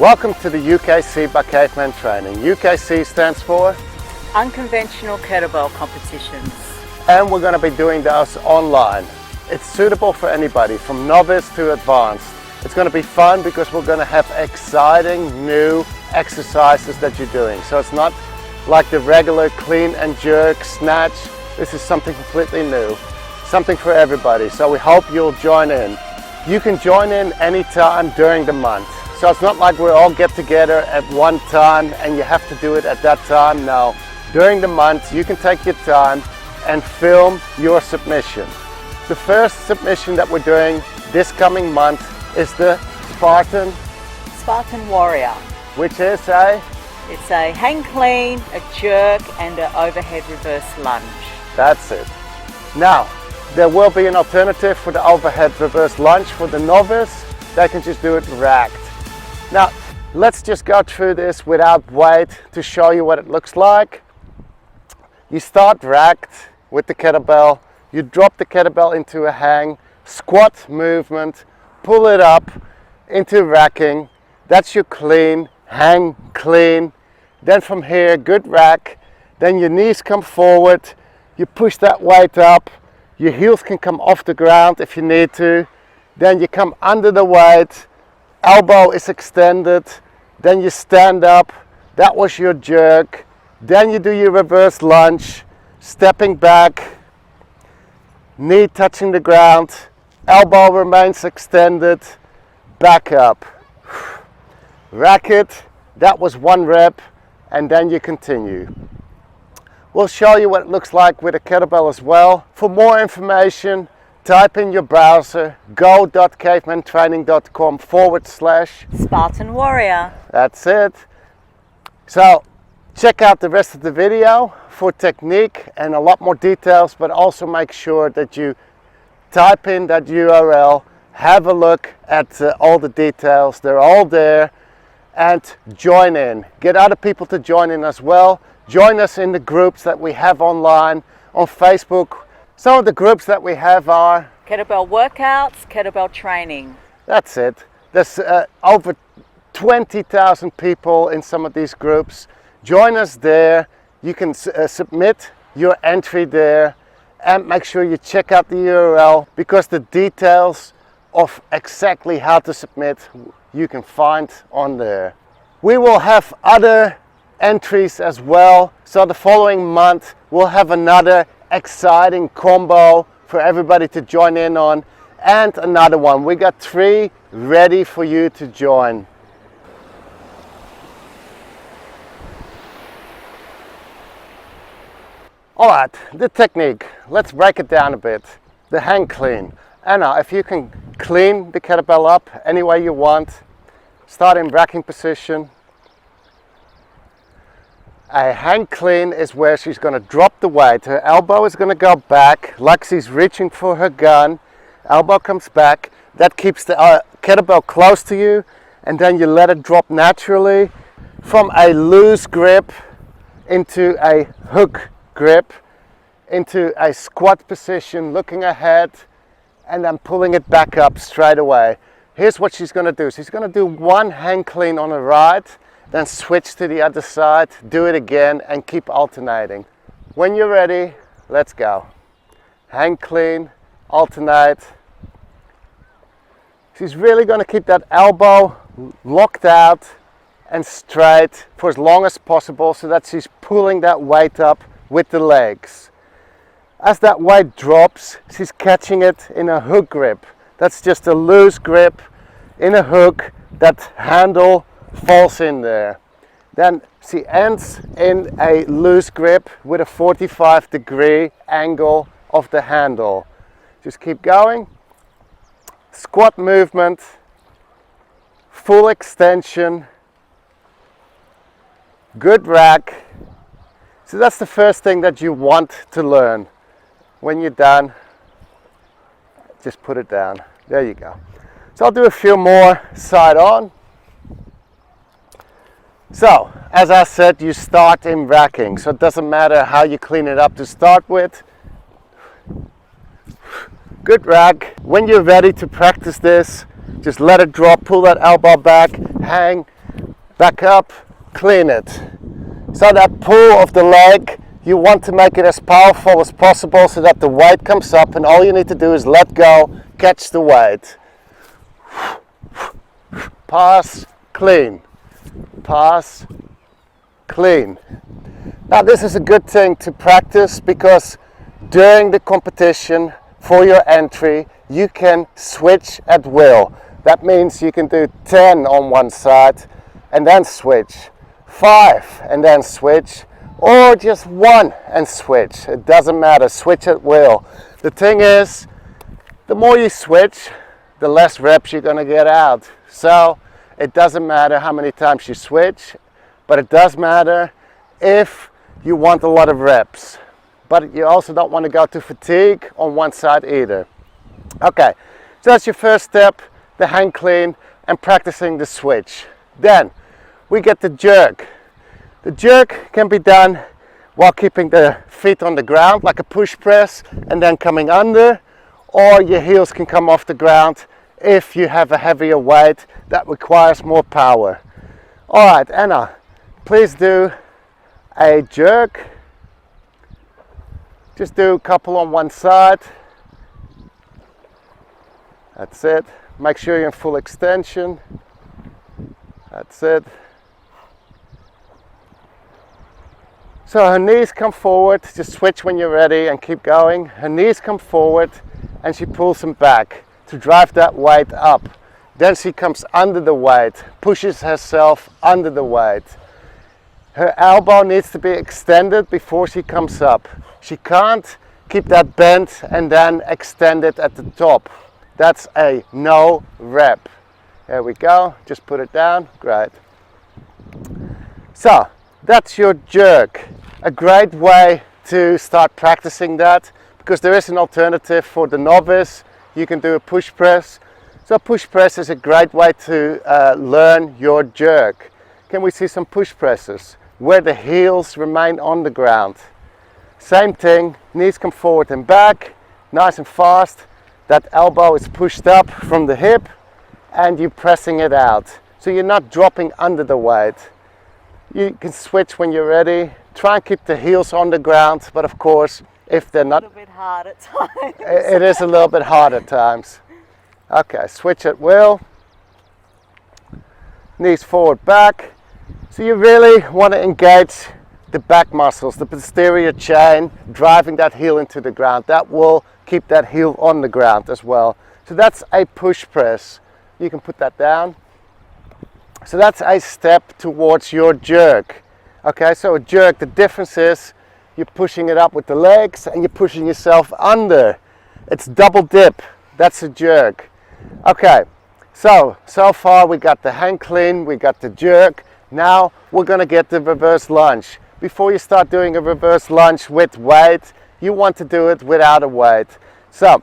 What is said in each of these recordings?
Welcome to the UKC by Cavemantraining. UKC stands for Unconventional Kettlebell Competitions. And we're going to be doing those online. It's suitable for anybody from novice to advanced. It's going to be fun because we're going to have exciting new exercises that you're doing. So it's not like the regular clean and jerk snatch. This is something completely new, something for everybody. So we hope you'll join in. You can join in anytime during the month. So it's not like we all get together at one time and you have to do it at that time. No, during the month you can take your time and film your submission. The first submission that we're doing this coming month is the Spartan Warrior. Which is It's a hang clean, a jerk and an overhead reverse lunge. That's it. Now, there will be an alternative for the overhead reverse lunge for the novice. They can just do it racked. Now, let's just go through this without weight to show you what it looks like. You start racked with the kettlebell. You drop the kettlebell into a hang, squat movement, pull it up into racking. That's your clean, hang, clean. Then from here, good rack. Then your knees come forward. You push that weight up. Your heels can come off the ground if you need to. Then you come under the weight. Elbow is extended. Then you stand up. That was your jerk. Then you do your reverse lunge. Stepping back. Knee touching the ground. Elbow remains extended. Back up. Rack it. That was one rep. And then you continue. We'll show you what it looks like with a kettlebell as well. For more information, type in your browser go.cavemantraining.com/Spartan Warrior. That's it. So check out the rest of the video for technique and a lot more details, but also make sure that you type in that URL, have a look at all the details. They're all there. And join in. Get other people to join in as well. Join us in the groups that we have online on Facebook. Some of the groups that we have are Kettlebell workouts, kettlebell training. That's it. There's over 20,000 people in some of these groups. Join us there. You can submit your entry there and make sure you check out the URL because the details of exactly how to submit you can find on there. We will have other entries as well. So the following month we'll have another exciting combo for everybody to join in on and another one. We got 3 ready for you to join. Alright, the technique. Let's break it down a bit. The hang clean. Anna, if you can clean the kettlebell up any way you want, start in racking position. A hang clean is where she's going to drop the weight. Her elbow is going to go back like she's reaching for her gun. Elbow comes back. That keeps the kettlebell close to you, and then you let it drop naturally from a loose grip into a hook grip, into a squat position, looking ahead, and then pulling it back up straight away. Here's what she's going to do. She's going to do one hang clean on the right, then switch to the other side, do it again, and keep alternating. When you're ready, let's go. Hang clean, alternate. She's really going to keep that elbow locked out and straight for as long as possible so that she's pulling that weight up with the legs. As that weight drops, she's catching it in a hook grip. That's just a loose grip in a hook. That handle falls in there. Then she ends in a loose grip with a 45-degree angle of the handle. Just keep going. Squat movement, full extension, good rack. So that's the first thing that you want to learn. When you're done, just put it down. There you go. So I'll do a few more side on. So, as I said, you start in racking. So it doesn't matter how you clean it up to start with. Good rack. When you're ready to practice this, just let it drop, pull that elbow back, hang, back up, clean it. So that pull of the leg, you want to make it as powerful as possible so that the weight comes up, and all you need to do is let go, catch the weight. Pass, clean. Pass, clean. Now this is a good thing to practice, because during the competition for your entry you can switch at will. That means you can do 10 on one side and then switch, 5 and then switch, or just 1 and switch. It doesn't matter, switch at will. The thing is, the more you switch, the less reps you're going to get out. So it doesn't matter how many times you switch, but it does matter if you want a lot of reps. But you also don't want to go to fatigue on one side either. Okay, so that's your first step, the hang clean and practicing the switch. Then we get the jerk. The jerk can be done while keeping the feet on the ground, like a push press, and then coming under, or your heels can come off the ground if you have a heavier weight that requires more power. All right, Anna, please do a jerk. Just do a couple on one side. That's it. Make sure you're in full extension. That's it. So her knees come forward, just switch when you're ready and keep going. Her knees come forward and she pulls them back to drive that weight up. Then she comes under the weight, pushes herself under the weight. Her elbow needs to be extended before she comes up. She can't keep that bent and then extend it at the top. That's a no rep. There we go, just put it down, great. So that's your jerk. A great way to start practicing that, because there is an alternative for the novice. You can do a push press. So push press is a great way to learn your jerk. Can we see some push presses where the heels remain on the ground? Same thing, knees come forward and back, nice and fast. That elbow is pushed up from the hip and you're pressing it out. So you're not dropping under the weight. You can switch when you're ready. Try and keep the heels on the ground, but of course, if they're not... A little bit hard at times. It is a little bit hard at times. Okay, switch at will. Knees forward, back. So you really want to engage the back muscles, the posterior chain, driving that heel into the ground. That will keep that heel on the ground as well. So that's a push press. You can put that down. So that's a step towards your jerk. Okay, so a jerk, the difference is you're pushing it up with the legs and you're pushing yourself under. It's double dip. That's a jerk. Okay, so far we got the hang clean, we got the jerk. Now we're going to get the reverse lunge. Before you start doing a reverse lunge with weight, you want to do it without a weight. So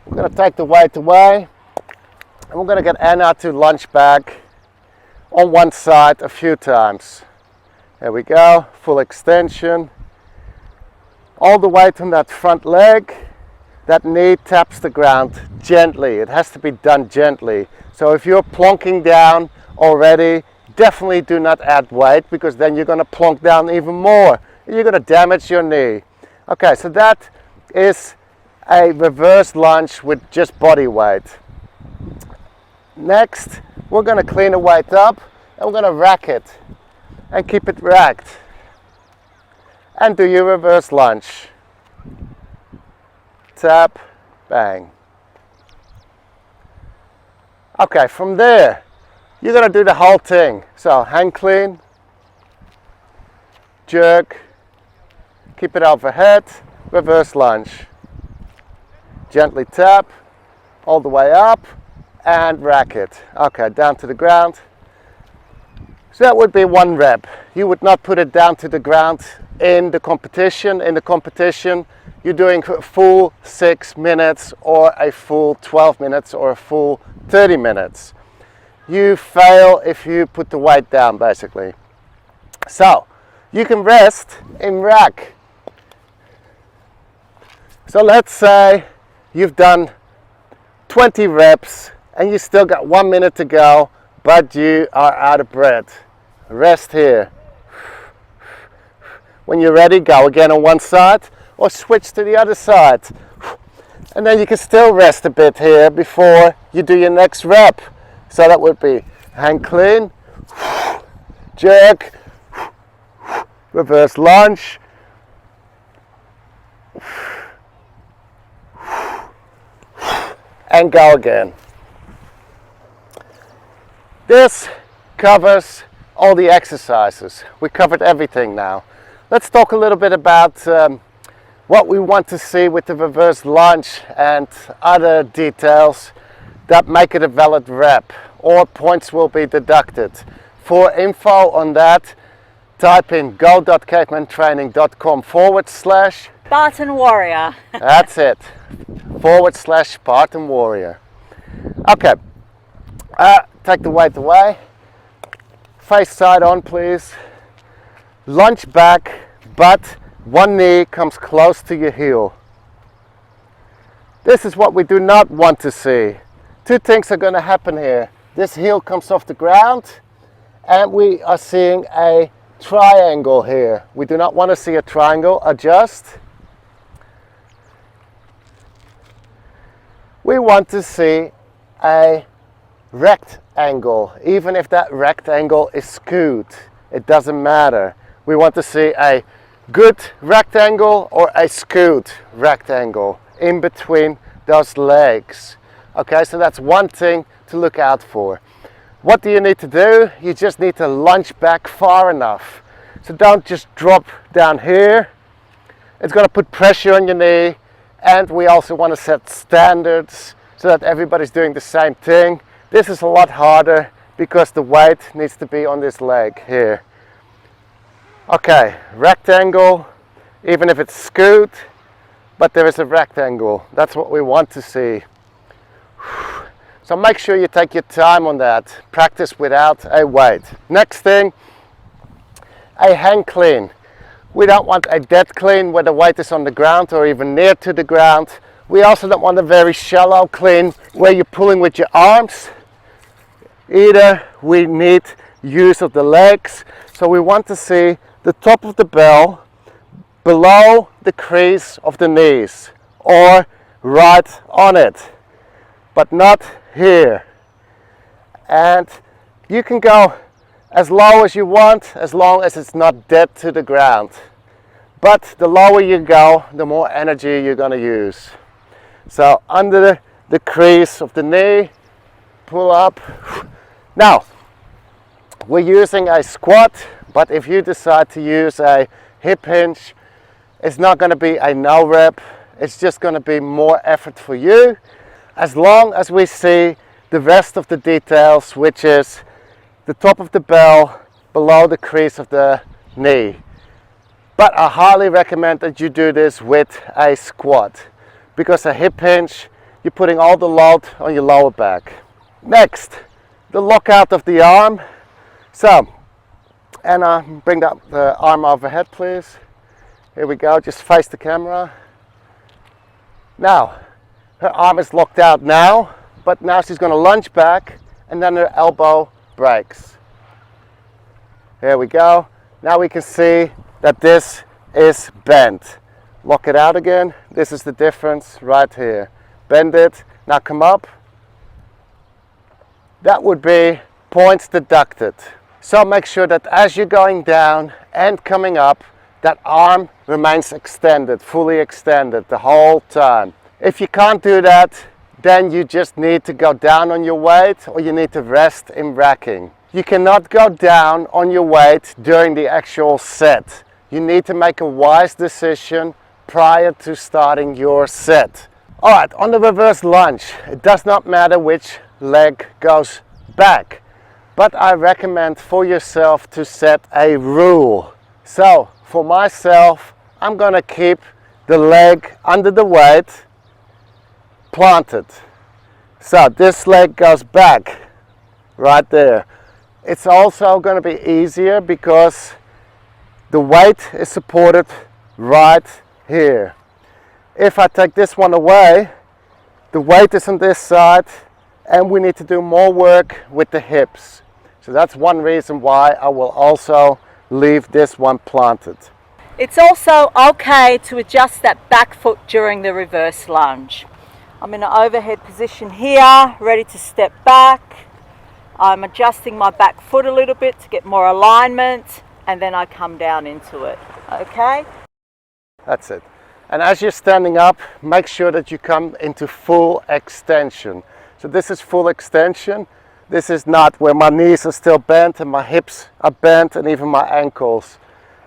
we're going to take the weight away and we're going to get Anna to lunge back on one side a few times. There we go, full extension. All the weight on that front leg. That knee taps the ground gently. It has to be done gently. So if you're plonking down already, definitely do not add weight, because then you're going to plonk down even more. You're going to damage your knee. Okay, so that is a reverse lunge with just body weight. Next, we're going to clean the weight up and we're going to rack it and keep it racked. And do your reverse lunge. Tap, bang. Okay, from there, you're going to do the whole thing. So hang clean, jerk, keep it overhead, reverse lunge. Gently tap, all the way up, and rack it. Okay, down to the ground. So that would be 1 rep. You would not put it down to the ground in the competition. In the competition, you're doing a full 6 minutes or a full 12 minutes or a full 30 minutes. You fail if you put the weight down, basically. So you can rest in rack. So let's say you've done 20 reps and you still got 1 minute to go, but you are out of breath. rest here. When you're ready, go again on one side or switch to the other side. And then you can still rest a bit here before you do your next rep. So that would be hang clean, jerk, reverse lunge, and go again. This covers all the exercises. We covered everything now. Let's talk a little bit about what we want to see with the reverse lunge and other details that make it a valid rep, or points will be deducted. For info on that, type in go.cavemantraining.com/ Spartan warrior. That's it. / Spartan warrior. Okay. Take the weight away. Face side on, please. Lunge back, but one knee comes close to your heel. This is what we do not want to see. Two things are going to happen here. This heel comes off the ground and we are seeing a triangle here. We do not want to see a triangle. Adjust. We want to see a rectangle, even if that rectangle is skewed. It doesn't matter. We want to see a good rectangle or a skewed rectangle in between those legs. Okay, so that's one thing to look out for. What do you need to do? You just need to lunge back far enough. So don't just drop down here. It's going to put pressure on your knee, and we also want to set standards so that everybody's doing the same thing. This is a lot harder because the weight needs to be on this leg here. Okay, rectangle, even if it's skewed, but there is a rectangle. That's what we want to see. So make sure you take your time on that. Practice without a weight. Next thing, a hang clean. We don't want a dead clean where the weight is on the ground or even near to the ground. We also don't want a very shallow clean where you're pulling with your arms. Either we need use of the legs. So we want to see the top of the bell below the crease of the knees or right on it, but not here. And you can go as low as you want, as long as it's not dead to the ground. But the lower you go, the more energy you're going to use. So under the crease of the knee, pull up. Now, we're using a squat, but if you decide to use a hip hinge, it's not going to be a no rep. It's just going to be more effort for you, as long as we see the rest of the details, which is the top of the bell below the crease of the knee. But I highly recommend that you do this with a squat, because a hip hinge, you're putting all the load on your lower back. Next, the lockout of the arm. So, Anna, bring that the arm overhead, please. Here we go, just face the camera. Now, her arm is locked out now, but now she's going to lunge back and then her elbow breaks. Here we go. Now we can see that this is bent. Lock it out again. This is the difference right here. Bend it. Now come up. That would be points deducted. So make sure that as you're going down and coming up, that arm remains extended, fully extended the whole time. If you can't do that, then you just need to go down on your weight, or you need to rest in racking. You cannot go down on your weight during the actual set. You need to make a wise decision prior to starting your set. All right, on the reverse lunge, it does not matter which leg goes back, but I recommend for yourself to set a rule. So for myself, I'm going to keep the leg under the weight planted. So this leg goes back right there. It's also going to be easier because the weight is supported right here. If I take this one away, the weight is on this side and we need to do more work with the hips. So that's one reason why I will also leave this one planted. It's also okay to adjust that back foot during the reverse lunge. I'm in an overhead position here, ready to step back. I'm adjusting my back foot a little bit to get more alignment, and then I come down into it, okay? That's it. And as you're standing up, make sure that you come into full extension. So this is full extension. This is not where my knees are still bent and my hips are bent and even my ankles.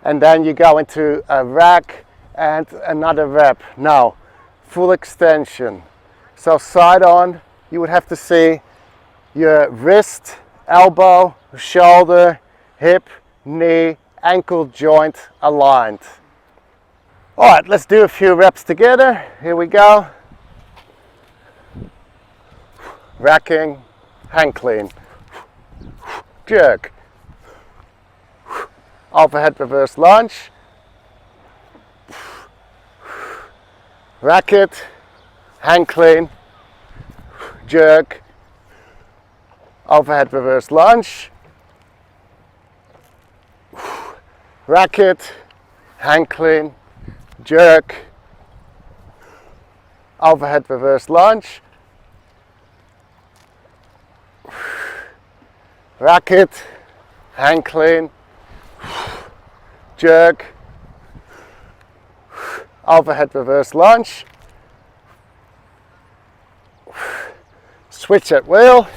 And then you go into a rack and another rep. Now, full extension. So side on, you would have to see your wrist, elbow, shoulder, hip, knee, ankle joint aligned. All right, let's do a few reps together. Here we go. Racking, hang clean, jerk, overhead reverse lunge, rack it, hang clean, jerk, overhead reverse lunge, rack it, hang clean, jerk, overhead reverse lunge, rack it, hang clean, jerk, overhead reverse lunge, switch at will.